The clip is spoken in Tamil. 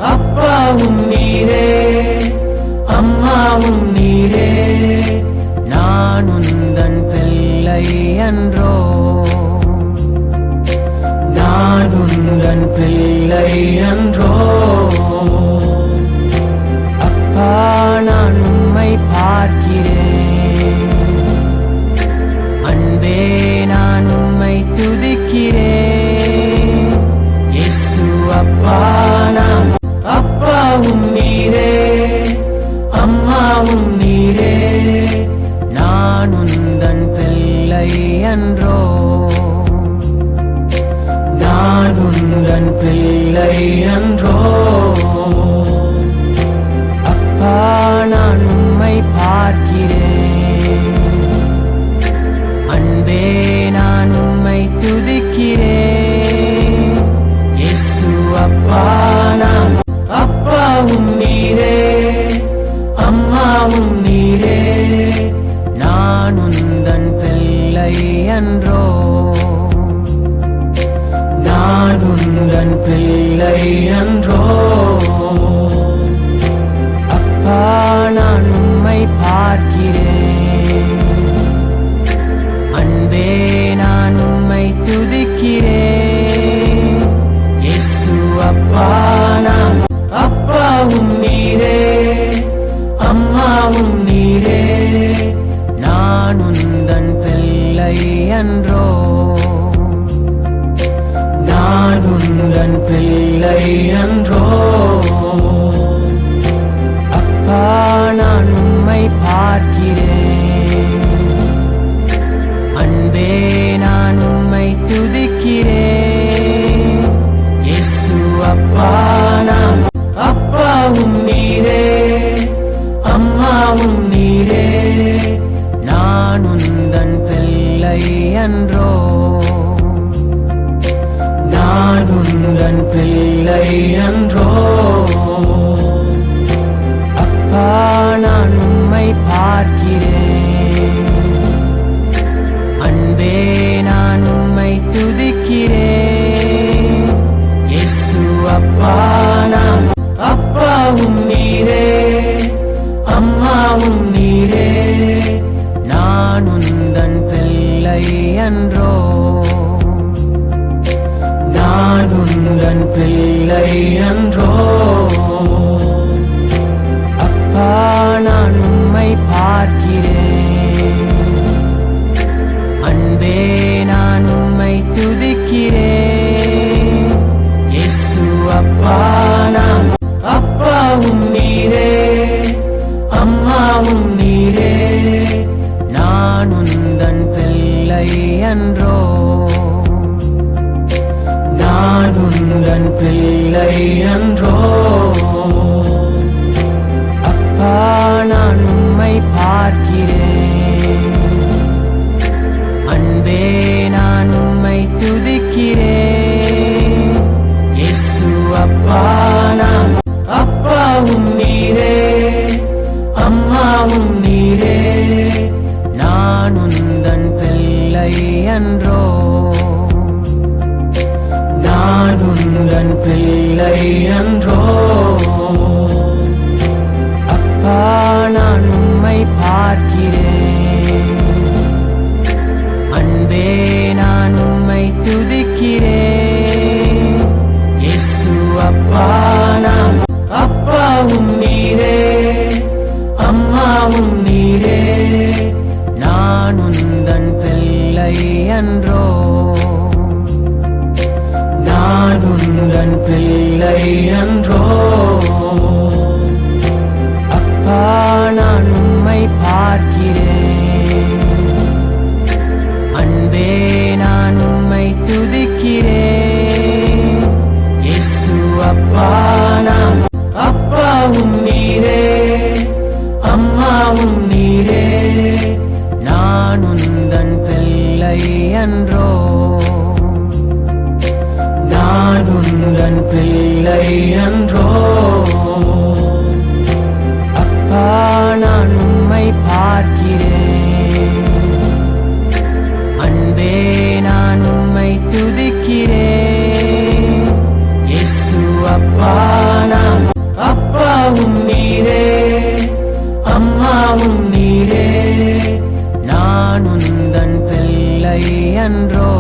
அப்பாவும் நீரே அம்மாவும் நீரே, நான் உந்தன் பிள்ளை அன்றோ, நான் உந்தன் பிள்ளை அன்றோ. அப்பா நான் உம்மை பார்க்கிறேன், அன்பே நான் உம்மை துதிக்கிறேன். இயேசு அப்பா நான் அப்பாவும் நீரே அம்மாவும் நீரே, நான் உந்தன் பிள்ளை அன்றோ, நான் உந்தன் பிள்ளை அன்றோ. அப்பா நான் உம்மை பார்க்கிறேன், அன்பே நான் உம்மை துதிக்கிறேன். இயேசு அப்பா நான் அப்பாவும் நீரே அம்மாவும் நீரே, நான் உந்தன் பிள்ளை அன்றோ, நான் உந்தன் பிள்ளை அன்றோ. அப்பா நான் உம்மை பார்க்கிறேன், அன்பே நான் உம்மை துதிக்கிறேன். இயேசு அப்பா நான் அப்பாவும் நீரே அம்மாவும் நீரே, நான் உந்தன் பிள்ளை அன்றோ, நான் உந்தன் பிள்ளை அன்றோ. அப்பா நான் உம்மை பார்க்கிறேன், அன்பே நான் உம்மை துதிக்கிறேன். இயேசு அப்பா நான் அப்பாவும் நீரே அம்மாவும் நீரே, நான் உந்தன் பிள்ளை அன்றோ, நான் உந்தன் பிள்ளை அன்றோ. அப்பா நான் உம்மை பார்க்கிறேன், அன்பே நான் உம்மை துதிக்கிறேன். இயேசு அப்பா நான் அப்பாவும் நீரே அம்மாவும் நீரே, நான் உந்தன் பிள்ளை அன்றோ, நான் உந்தன் பிள்ளை அன்றோ. அப்பா நான் உம்மை பார்க்கிறேன், அன்பே நான் உம்மை துதிக்கிறேன். இயேசு அப்பா நான் அப்பாவும் நீரே அம்மாவும் நீரே, நான் உந்தன் பிள்ளை அன்றோ, நான் உந்தன் பிள்ளை அன்றோ. அப்பா நான் உம்மை பார்க்கிறேன், அன்பே நான் உம்மை துதிக்கிறேன். இயேசு அப்பா நான் அப்பாவும் நீரே அம்மாவும் நீரே, நான் உந்தன் பிள்ளை அன்றோ, நான் உந்தன் பிள்ளை அன்றோ. அப்பா நான் உம்மை பார்க்கிறேன், அன்பே நான் உம்மை துதிக்கிறேன். இயேசு அப்பா நான் அப்பாவும் நீரே அம்மாவும் நீரே, நான் உந்தன் பிள்ளை அன்றோ, நான் உந்தன் பிள்ளை அன்றோ. அப்பா நான் உம்மை பார்க்கிறேன், அன்பே நான் உம்மை துதிக்கிறேன். இயேசு அப்பா நான் அப்பாவும் நீரே அம்மாவும் நீரே, நான் உந்தன் பிள்ளை அன்றோ, நான் உந்தன் பிள்ளை அன்றோ. அப்பா நான் உம்மை பார்க்கிறேன், அன்பே நான் உம்மை துதிக்கிறேன். இயேசு அப்பா நான் அன்றோ